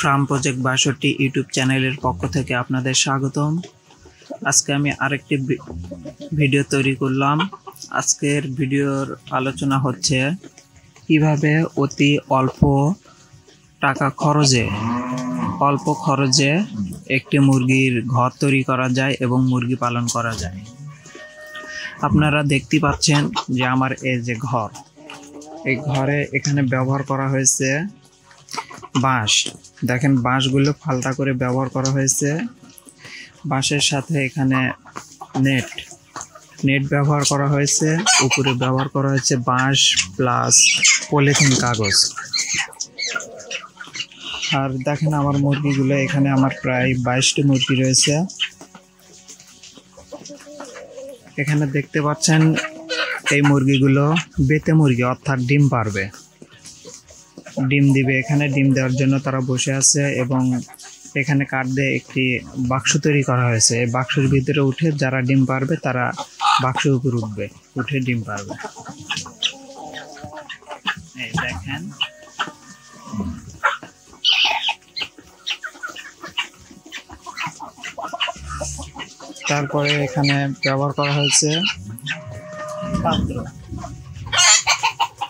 Farm project ৬২ YouTube চ্যানেলের পক্ষ থেকে আপনাদের স্বাগতম। আজকে আমি আরেকটি ভিডিও তৈরি করলাম। আজকের ভিডিওর আলোচনা হচ্ছে কিভাবে অতি অল্প টাকা অল্প খরচে একটি মুরগির ঘর তৈরি করা যায় এবং মুরগি পালন করা যায়। আপনারা দেখতে পাচ্ছেন যে আমার এই যে ঘর, এই ঘরে এখানে ব্যবহার করা হয়েছে বাঁশ। দেখেন বাঁশগুলো ফালতা করে ব্যবহার করা হয়েছে। বাঁশের সাথে এখানে নেট ব্যবহার করা হয়েছে। উপরে ব্যবহার করা হয়েছে বাঁশ প্লাস পলিথিন কাগজ। আর দেখেন আমার মুরগিগুলো, এখানে আমার প্রায় 22টি মুরগি রয়েছে। এখানে দেখতে পাচ্ছেন এই মুরগিগুলো বেতে মুরগি, অর্থাৎ ডিম পারবে, ডিম দিবে। এখানে ডিম দেওয়ার জন্য তারা বসে আছে এবং এখানে কাঠ দিয়ে একটি বাক্স তৈরি করা হয়েছে। এই বাক্সের ভিতরে উঠে যারা ডিম পারবে তারা বাক্সের উপর উঠে ডিম পারবে। এই দেখেন তারপরে এখানে ব্যবহার করা হয়েছে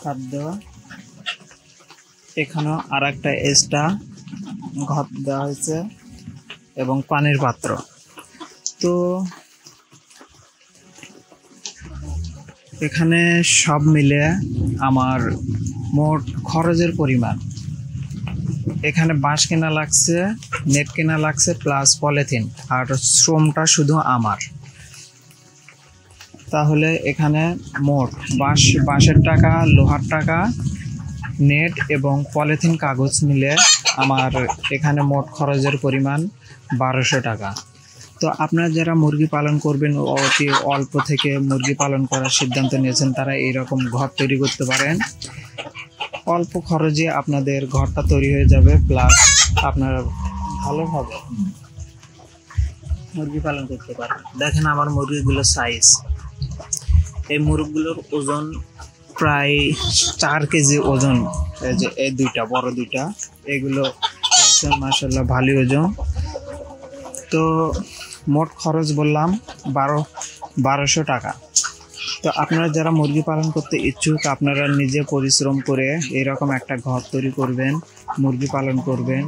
খাদ্য। এখানেও আর একটা এক্সট্রা ঘর দেওয়া হয়েছে এবং পানির পাত্র। তো এখানে সব মিলে আমার মোট খরচের পরিমাণ, এখানে বাঁশ কেনা লাগছে, নেট কেনা লাগছে প্লাস পলিথিন, আর শ্রমটা শুধু আমার। তাহলে এখানে মোট বাঁশের টাকা, লোহার টাকা, নেট এবং পলিথিন কাগজ মিলে আমার এখানে মোট খরচের পরিমাণ 1200 টাকা। তো আপনারা যারা মুরগি পালন করবেন, অতি অল্প থেকে মুরগি পালন করার সিদ্ধান্ত নিয়েছেন, তারা এইরকম ঘর তৈরি করতে পারেন। অল্প খরচে আপনাদের ঘরটা তৈরি হয়ে যাবে, প্লাস আপনারা ভালোভাবে মুরগি পালন করতে পারেন। দেখেন আমার মুরগিগুলোর সাইজ, এই মুরগিগুলোর ওজন প্রায় 4 কেজি ওজন। এই যে এই দুইটা বড় দুইটা, এগুলো মাশাআল্লাহ ভালোই ওজন। তো মোট খরচ বললাম 1200 টাকা। তো আপনারা যারা মুরগি পালন করতে ইচ্ছুক, আপনারা নিজে পরিশ্রম করে এরকম একটা ঘর তৈরি করবেন, মুরগি পালন করবেন।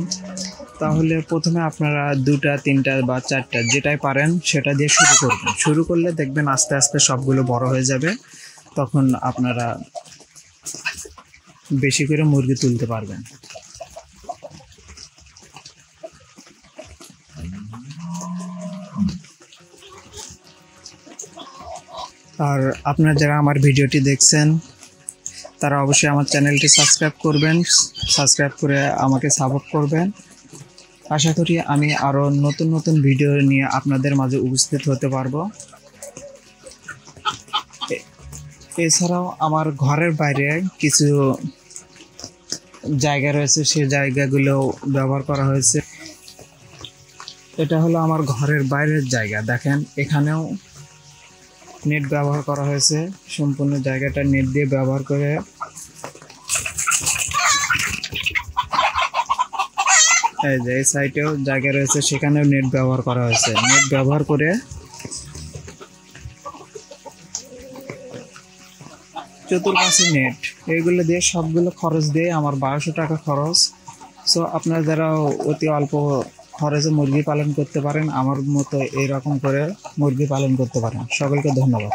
তাহলে প্রথমে আপনারা 2টা 3টা বা 4টা যেটাই পারেন সেটা দিয়ে শুরু করবেন। শুরু করলে দেখবেন আস্তে আস্তে সবগুলো বড় হয়ে যাবে, তখন আপনারা বেশি করে মুরগি তুলতে পারবেন। আর আপনারা যারা আমার ভিডিওটি দেখছেন তারা অবশ্যই আমার চ্যানেলটি সাবস্ক্রাইব করবেন, সাবস্ক্রাইব করে আমাকে সাপোর্ট করবেন। আশা করি আমি আরও নতুন নতুন ভিডিও নিয়ে আপনাদের মাঝে উপস্থিত হতে পারবো। এছাড়াও আমার ঘরের বাইরে কিছু জায়গা রয়েছে, সেই জায়গাগুলো ব্যবহার করা হয়েছে। এটা হলো আমার ঘরের বাইরের জায়গা। দেখেন এখানেও নেট ব্যবহার করা হয়েছে, সম্পূর্ণ জায়গাটা নেট দিয়ে ব্যবহার করে। এই যে এই সাইডেও জায়গা রয়েছে, সেখানেও নেট ব্যবহার করা হয়েছে। নেট ব্যবহার করে চতুর্পাশে নেট, এগুলো দিয়ে সবগুলো খরচ দিয়ে আমার 1200 টাকা খরচ। সো আপনারা যারা অতি অল্প খরচে মুরগি পালন করতে পারেন, আমার মতো এইরকম করে মুরগি পালন করতে পারেন। সকলকে ধন্যবাদ।